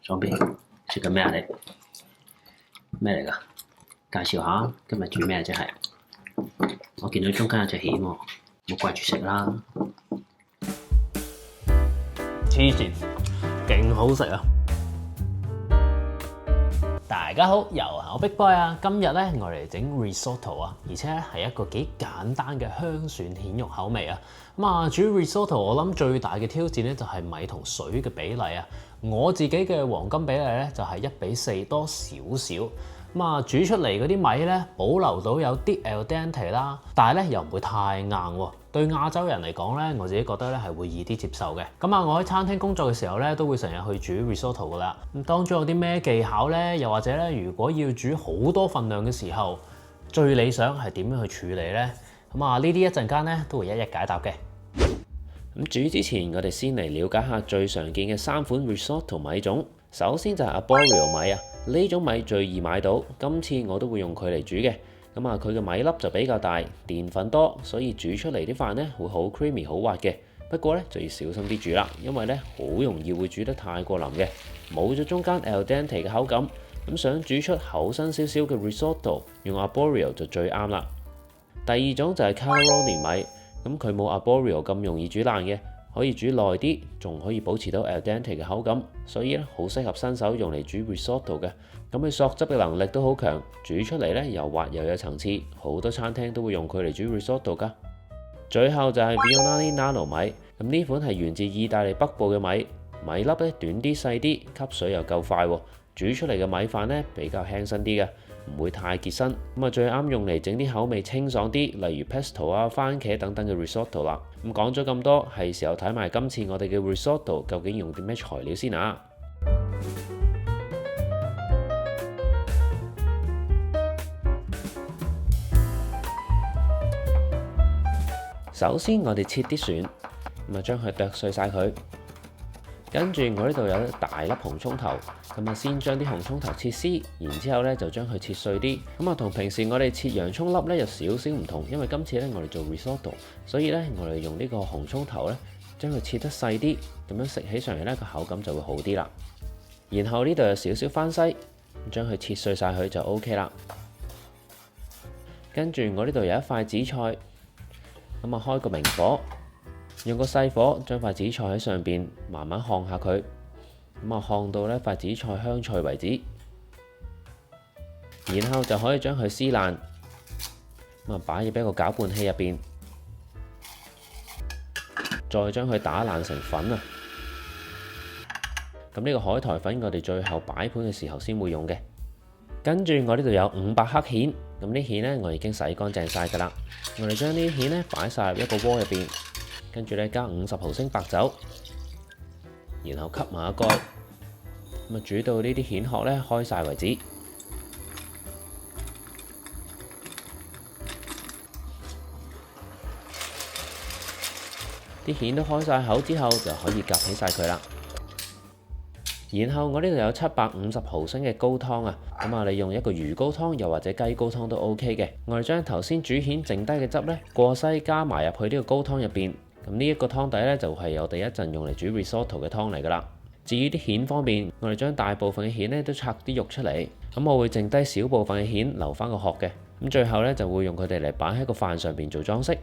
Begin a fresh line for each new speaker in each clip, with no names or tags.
裝備食緊咩啊你？咩嚟㗎？介紹下今日煮咩啫係？我見到中間有隻蜆喎，冇掛住食啦。黐線，勁好食啊！大家好，又係我 Big Boy 啊！今日咧我嚟整 risotto 啊，而且咧係一個幾簡單嘅香蒜蜆肉口味啊。煮 risotto 我諗最大嘅挑戰咧就係米同水嘅比例啊。我自己嘅黃金比例咧就係1:4多少少。煮出嚟嗰啲米咧保留到有啲 al dente 啦，但係咧又唔會太硬喎。對亞洲人嚟講咧，我自己覺得咧係會易啲接受嘅。我喺餐廳工作嘅時候咧，都會成日去煮 risotto 噶啦。咁當中有啲咩技巧咧？又或者咧，如果要煮好多份量嘅時候，最理想係點樣去處理咧？呢啲一陣間咧都會一一解答嘅。煮之前，我哋先嚟了解下最常見嘅3款 risotto 米種。首先就係 arborio 米啊，呢種米最易買到，今次我都會用佢嚟煮嘅。佢嘅米粒就比較大，澱粉多，所以煮出嚟啲飯咧會好 creamy 好滑嘅。不過咧就要小心啲煮啦，因為咧好容易會煮得太過腍嘅，冇咗中間 al dente 嘅口感。想煮出厚身少少嘅 risotto， 用 arborio 就最啱啦。第二種就係 cannelloni 米，佢冇 arborio 咁容易煮爛嘅。可以煮耐啲，仲可以保持到 al dente 嘅口感，所以咧好適合新手用嚟煮 risotto 嘅。佢索汁嘅能力都好強，煮出嚟咧又滑又有層次，好多餐廳都會用佢嚟煮 risotto 噶。最後就係 Vignale Nano 米，呢款係源自意大利北部嘅米，米粒咧短啲細啲，吸水又夠快，煮出嚟嘅米飯咧比較輕身啲嘅，唔會太結身。最啱用嚟整啲口味清爽啲，例如 pesto 啊、番茄等等嘅 risotto 啦。講咗咁多，係時候睇埋今次我哋嘅 risotto 究竟用啲咩材料先啊！首先我哋切啲蒜，將佢剁碎晒佢。跟住我呢度有一大粒紅葱頭，先將啲紅葱頭切絲，然之後咧就將佢切碎啲。同平時我哋切洋葱粒咧有少少唔同，因為今次咧我哋做 risotto，所以咧我哋用呢個紅葱頭咧將佢切得細啲，咁樣食起上嚟咧個口感就會好啲啦。然後呢度有少少番西，將佢切碎晒佢就 OK 啦。跟住我呢度有一塊紫菜，開個明火。用個細火將塊紫菜喺上邊慢慢烘下佢，烘到呢塊紫菜香脆為止，然後就可以將佢撕爛，擺入一個攪拌器入邊，再將佢打爛成粉啊！呢個海苔粉我哋最後擺盤嘅時候先會用嘅。跟住我呢度有500克蜆，啲蜆呢我已經洗乾淨晒噶啦，我哋將呢啲蜆呢擺晒入一個鍋入邊。跟住咧加50毫升白酒，然後吸埋個蓋，煮到呢啲蜆殼咧開晒為止。啲蜆都開晒口之後，就可以夾起晒佢啦。然後我呢度有750毫升嘅高湯啊，你用一個魚高湯又或者雞高湯都 OK 嘅。我哋將頭先煮蜆剩低嘅汁咧過篩加埋入去呢個高湯入邊。呢一個湯底咧就係我哋一陣用嚟煮 risotto 嘅湯嚟噶啦。至於啲蜆方面，我哋將大部分嘅蜆咧都拆啲肉出嚟，我會剩低少部分嘅蜆留翻個殼嘅。最後咧就會用佢哋嚟擺喺個飯上邊做裝飾。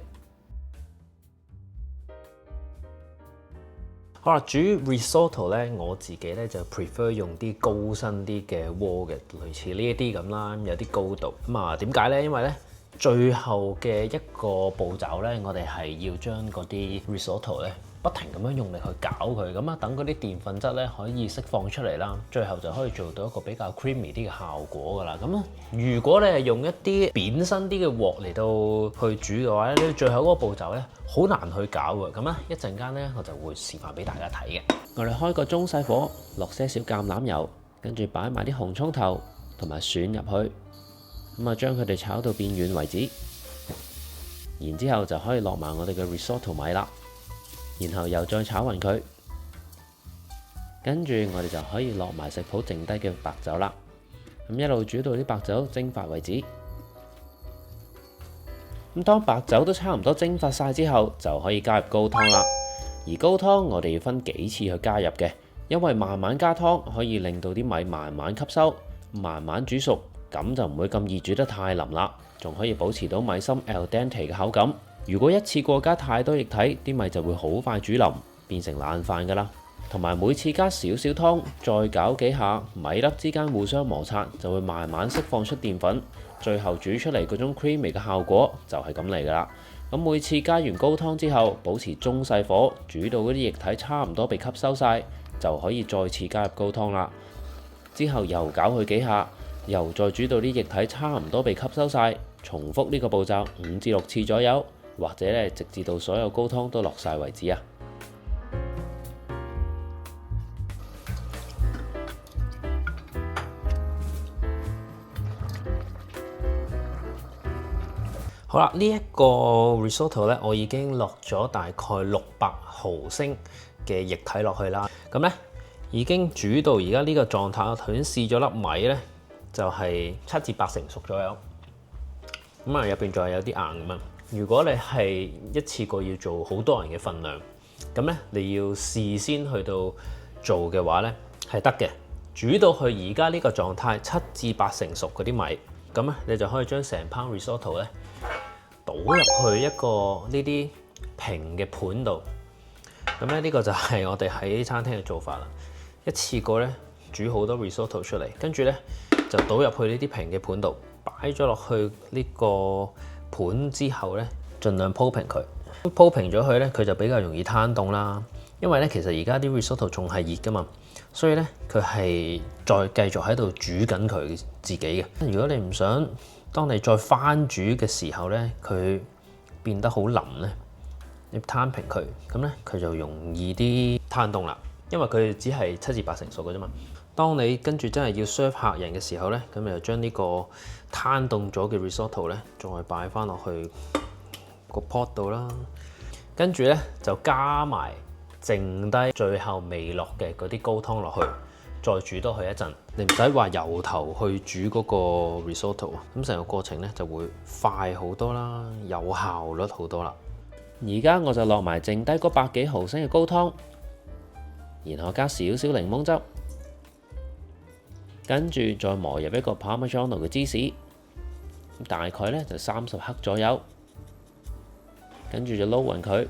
好啦，煮 risotto 咧，我自己咧就 prefer 用啲高身啲嘅鍋嘅，類似呢一啲咁啦，有啲高度。點解咧？因為咧最後嘅一個步驟咧，我哋係要將嗰啲 risotto 咧不停咁樣用力去攪佢，等嗰啲澱粉質咧可以釋放出嚟啦，最後就可以做到一個比較 creamy 啲嘅效果噶啦。如果你係用一啲扁身啲嘅鑊嚟到去煮嘅話咧，你最後嗰個步驟咧好難去攪嘅。一陣間咧我就會示範俾大家睇嘅。我哋開個中細火，落些少橄欖油，跟住擺埋啲紅葱頭同埋蒜入去。將佢哋炒到變軟為止，然之後就可以落埋我哋嘅 risotto 米啦，然後又再炒勻佢，跟住我哋就可以落埋食譜剩低嘅白酒啦，一路煮到啲白酒蒸發為止。當白酒都差唔多蒸發晒之後，就可以加入高湯啦。而高湯我哋要分幾次去加入嘅，
因為慢慢加湯可以令到啲米慢慢吸收，慢慢煮熟，咁就唔會咁易煮得太腍啦，仲可以保持到米心 al dente 嘅口感。如果一次過加太多液體，啲米就會好快煮腍，變成爛飯㗎啦。同埋每次加少少湯，再攪幾下，米粒之間互相摩擦，就會慢慢釋放出澱粉，最後煮出嚟嗰種 creamy 嘅效果就係咁嚟㗎啦。咁每次加完高湯之後，保持中細火，煮到嗰啲液體差唔多被吸收晒，就可以再次加入高湯啦。之後又攪佢幾下，又再煮到啲液體差唔多被吸收晒，重複呢個步驟5至6次左右，或者咧直至到所有高湯都落晒為止啊。
好啦，呢一個 risotto 咧，我已經落咗大概600毫升嘅液體落去啦。咁咧已經煮到而家呢個狀態，我頭先試咗粒米咧，就係7至8成熟左右。咁啊，入邊仲係有啲硬咁啊。如果你係一次過要做好多人嘅份量，咁咧你要事先去到做嘅話咧，係得嘅。煮到去而家呢個狀態7至8成熟嗰啲米，咁咧你就可以將成盤 risotto 咧倒入去一個呢啲平嘅盤度。咁咧呢個就係我哋喺餐廳嘅做法啦。一次過咧煮好多 risotto 出嚟，跟住咧就倒入去呢啲平嘅盤度，擺咗落去呢個盤之後咧，盡量鋪平佢。鋪平咗佢咧，佢就比較容易攤凍啦。因為咧其實而家啲 risotto 仲係熱噶嘛，所以咧佢係再繼續喺度煮緊佢自己嘅。如果你唔想當你再翻煮嘅時候咧，佢變得好腍咧，你攤平佢，咁咧佢就容易啲攤凍啦。因為佢只係7至8成熟嘅啫嘛。當你跟住真係要 serve 客人嘅時候咧，咁你就將呢個攤凍咗嘅 risotto 咧，再擺翻落去個 pot 度啦。跟住咧就加埋剩低最後未落嘅嗰啲高湯落去，再煮多佢一陣。你唔使話由頭去煮嗰個 risotto，咁成個過程咧就會快好多啦，有效率好多啦。
而家我就落埋剩低嗰100幾毫升嘅高湯，然後加少少檸檬汁，跟住再磨入一個 Parmigiano 嘅芝士，大概咧就30克左右，跟住就撈勻佢。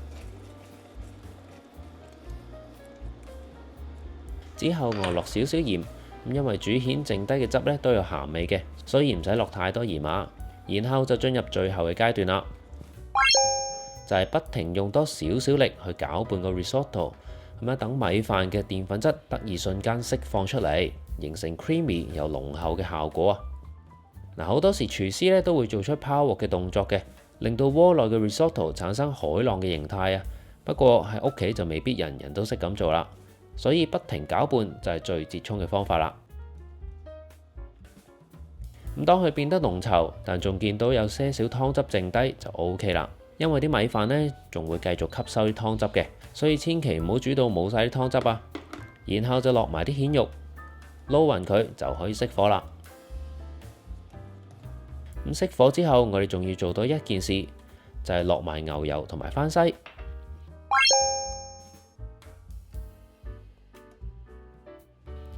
之後我落少少鹽，因為煮蜆剩低嘅汁咧都有鹹味嘅，所以唔使落太多鹽啊。然後就進入最後嘅階段啦，就係不停用多少少力去攪拌個 risotto， 咁樣等米飯嘅澱粉質得以瞬間釋放出嚟，形成 creamy 又濃厚嘅效果啊！嗱，好多時廚師咧都會做出拋鑊嘅動作嘅，令到鍋內嘅 risotto 產生海浪嘅形態啊。不過喺屋企就未必人人都識咁做啦。所以不停攪拌就係最折衷嘅方法啦。咁當佢變得濃稠，但仲見到有些少湯汁剩低就 OK 啦。因為啲米飯呢仲會繼續吸收啲湯汁嘅，所以千祈唔好煮到冇晒啲湯汁啊。然後就落埋啲蜆肉，撈勻佢就可以熄火啦。咁熄火之後，我哋仲要做多一件事，就係落埋牛油同埋番西。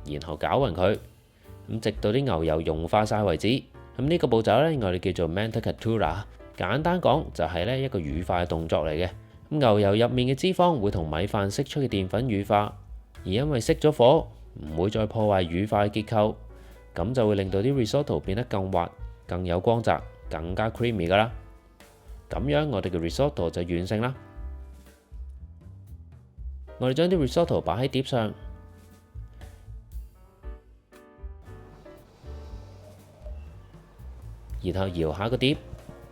然後攪勻佢，咁直到啲牛油融化晒為止。咁呢個步驟呢，我哋叫做 mantecatura。簡單講就係呢一個乳化嘅動作嚟嘅。咁牛油入面嘅脂肪會同米飯釋出嘅澱粉乳化，而因為熄咗火，唔會再破壞乳化嘅結構，咁就會令到啲 risotto 變得更滑、更有光澤、更加 creamy 噶啦。咁樣我哋嘅 risotto 就完成啦。我哋將啲 risotto 擺喺碟上。然後搖下個碟，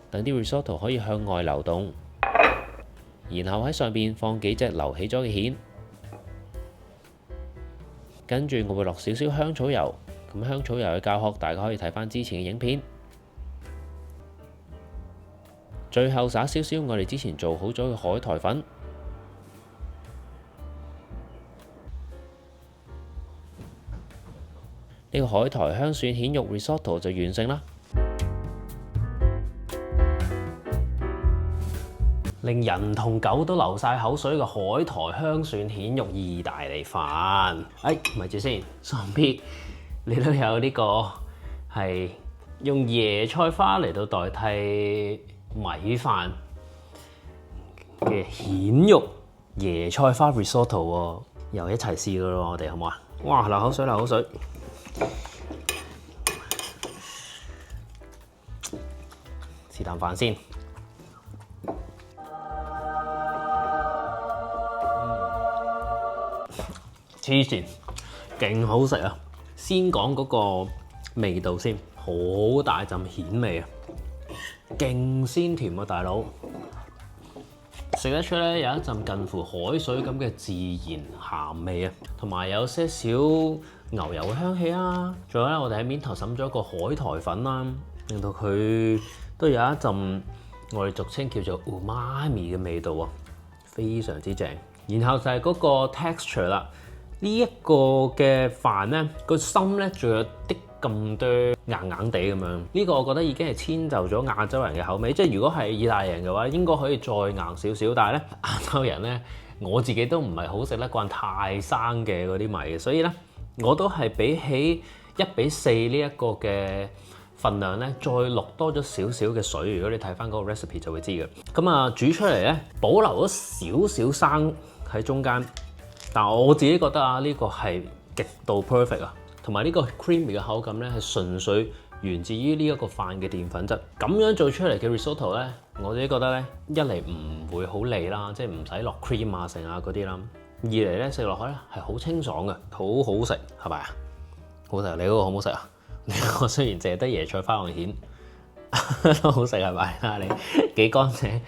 等啲 risotto 可以向外流動，然後喺上邊放幾隻流起咗嘅蜆，跟住我會落少少香草油。咁香草油嘅教學大家可以睇返之前嘅影片。最後灑少少我哋之前做好咗嘅海苔粉，呢個海苔香蒜蜆肉 risotto 就完成啦。
令人同狗都流晒口水嘅海苔香蒜蜆肉意大利飯。咪住先，上邊你都有呢個係用椰菜花嚟到代替米飯嘅蜆肉椰菜花 risotto 喎，又一齊試噶咯，我哋好唔好啊？哇！流口水，流口水。試啖飯先。黐線，勁好食啊！先講嗰個味道先，好大陣蜆味啊，勁鮮甜啊，大佬！食得出咧有一陣近乎海水咁嘅自然鹹味啊，同埋有些少牛油嘅香氣啊。仲有咧，我哋喺面頭滲咗一個海苔粉啦，令到佢都有一陣我哋俗稱叫做 umami 嘅味道啊，非常之正。然後就係嗰個 texture 啦。呢一個嘅飯咧，個心咧仲有啲咁多硬硬地咁樣。呢個我覺得已經係遷就咗亞洲人嘅口味。即係如果係意大利人嘅話，應該可以再硬少少。但係咧，亞洲人咧，我自己都唔係好食得慣太生嘅嗰啲米嘅，所以咧我都係比起1:4呢一個嘅份量咧，再落多咗少少嘅水。如果你睇翻嗰個 recipe 就會知嘅。咁啊，煮出嚟咧，保留咗少少生喺中間。但我自己覺得啊，呢個係極度 perfect 啊，同埋呢個 creamy 嘅口感咧係純粹源自於呢一個飯嘅澱粉質。咁樣做出嚟嘅 risotto 咧，我自己覺得咧，一嚟唔會好膩啦，即係唔使落 cream 啊成啊嗰啲啦；二嚟咧食落去咧係好清爽嘅，好好食，係咪啊？好食，你嗰個好唔好食啊？我雖然淨係得椰菜花同蜆都好食係咪啊？你幾乾淨，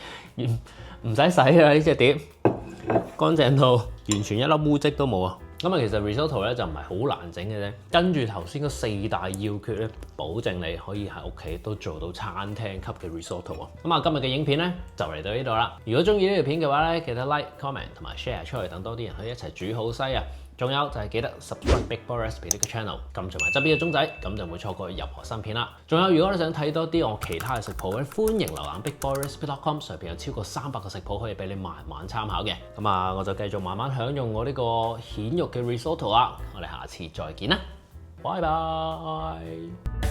唔使洗啊呢隻碟。乾淨到完全一粒污跡都冇啊！咁啊，其實 risotto 咧就唔係好難整嘅啫。跟住頭先嗰4大要訣咧，保證你可以喺屋企都做到餐廳級嘅 risotto 啊！咁啊，今日嘅影片咧就嚟到呢度啦。如果中意呢條片嘅話咧，記得 like、comment 同埋 share 出去，等多啲人可以一齊煮好西啊！仲有就係記得 subscribe Big Boy Recipe 呢個 channel，撳住埋側邊嘅鐘仔，咁就唔會錯過任何新片啦。仲有，如果你想睇多啲我其他嘅食譜咧，歡迎瀏覽 BigBoyRecipe.com， 上邊有超過300個食譜可以俾你慢慢參考嘅。咁啊，我就繼續慢慢享用我呢個蜆肉嘅 risotto 啦。我哋下次再見啦，拜拜。